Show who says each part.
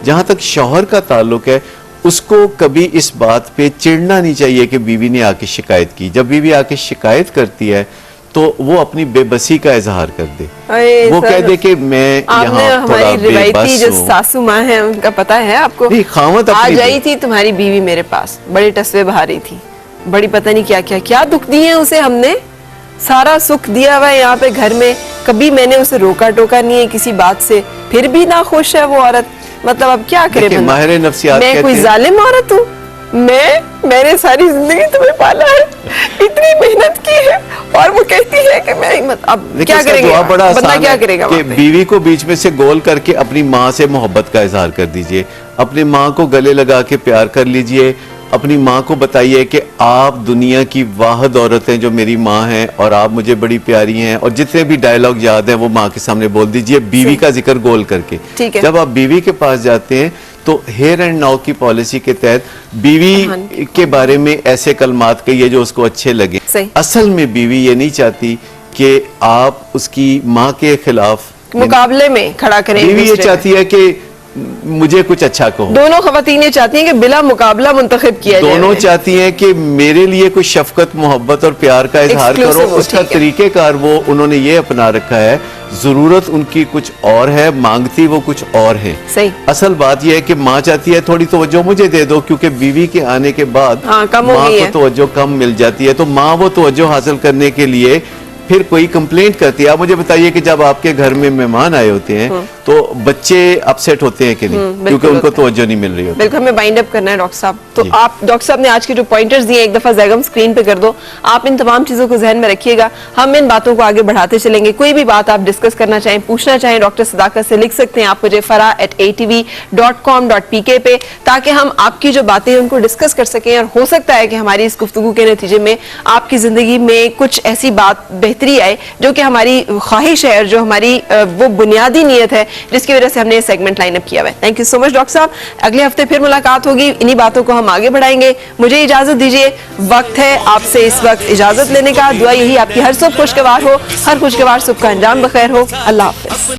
Speaker 1: जहाँ तक शौहर का ताल्लुक है, उसको कभी इस बात पे चिढ़ना नहीं चाहिए कि बीवी ने आके शिकायत की। जब बीवी आके शिकायत करती है तो वो अपनी बेबसी का इजहार कर दे, वो कह दे कि मैं यहाँ थोड़ा बेबस
Speaker 2: जो सासू माँ है उनका पता है आपको, आज आई थी तुम्हारी बीवी मेरे पास, बड़े टसवे बहा रही थी, बड़ी पता नहीं क्या क्या क्या दुख दिए हैं उसे, हमने सारा सुख दिया हुआ है यहाँ पे घर में, कभी मैंने उसे रोका टोका नहीं है किसी बात से, फिर भी ना खुश है वो औरत। मतलब अब क्या करे,
Speaker 1: माहिर नफ्सियात
Speaker 2: मैं कोई जालिम औरत हूँ? मैंने सारी जिंदगी तुम्हें पाला है, इतनी मेहनत की है, और वो कहती है कि मैं अब क्या करेंगे,
Speaker 1: बड़ा
Speaker 2: बंदा क्या करेगा
Speaker 1: कि बीवी को बीच में से गोल करके अपनी माँ से मोहब्बत का इजहार कर दीजिए, अपनी माँ को गले लगा के प्यार कर लीजिए, अपनी माँ को बताइए कि आप दुनिया की वाहिद औरत हैं जो मेरी माँ है और आप मुझे बड़ी प्यारी हैं, और जितने भी डायलॉग याद हैं वो माँ के सामने बोल दीजिए, बीवी का जिक्र गोल करके। जब आप बीवी के पास जाते हैं तो हेयर एंड नाउ की पॉलिसी के तहत बीवी के बारे में ऐसे कलमात कहिए जो उसको अच्छे लगे। असल में बीवी ये नहीं चाहती कि आप उसकी माँ के खिलाफ
Speaker 2: मुकाबले में खड़ा करें,
Speaker 1: बीवी ये चाहती है कि मुझे कुछ अच्छा कहो।
Speaker 2: दोनों खवातीनें चाहती हैं कि बिला मुकाबला मुंतखब किया जाए,
Speaker 1: दोनों चाहती हैं कि मेरे लिए कुछ शफकत मोहब्बत और प्यार का इजहार करो। उसका तरीकेकार वो उन्होंने ये अपना रखा है, जरूरत उनकी कुछ और है, मांगती वो कुछ और है।
Speaker 2: सही।
Speaker 1: असल बात यह है कि माँ चाहती है थोड़ी तवज्जो मुझे दे दो, क्योंकि बीवी के आने के बाद माँ को तवज्जो कम मिल जाती है, तो माँ वो तवज्जो हासिल करने के लिए फिर कोई कंप्लेंट करती है। आप मुझे बताइए कि जब आपके घर में मेहमान आए होते हैं तो बच्चे अपसेट होते हैं कि नहीं, क्योंकि उनको तवज्जो नहीं मिल रही होती।
Speaker 2: बिल्कुल, हमें बाइंड अप करना है डॉक्टर साहब। तो आप डॉक्टर साहब ने आज के जो पॉइंटर्स दिए एक दफा जैगम स्क्रीन पे कर दो, आप इन तमाम चीजों को जहन में रखिएगा, हम इन बातों को आगे बढ़ाते चलेंगे। कोई भी बात आप डिस्कस करना चाहें, पूछना चाहें, डॉक्टर सदाकत से लिख सकते हैं आप मुझे farah@atv.com.pk पे, ताकि हम आपकी जो बातें हैं उनको डिस्कस कर सकें, और हो सकता है कि हमारी इस गुफ्तगू के नतीजे में आपकी जिंदगी में कुछ ऐसी बात बेहतरी आए जो कि हमारी ख्वाहिश है और जो हमारी वो बुनियादी नीयत है जिसकी वजह से हमने ये सेगमेंट लाइन अप किया हुआ है। Thank you so much doctor साहब, अगले हफ्ते फिर मुलाकात होगी, इन्हीं बातों को हम आगे बढ़ाएंगे। मुझे इजाजत दीजिए, वक्त है आपसे इस वक्त इजाजत लेने का। दुआ यही आपकी हर सुबह खुशगवार हो, हर खुशगवार सुबह का अंजाम बखैर हो। अल्लाह हाफिज।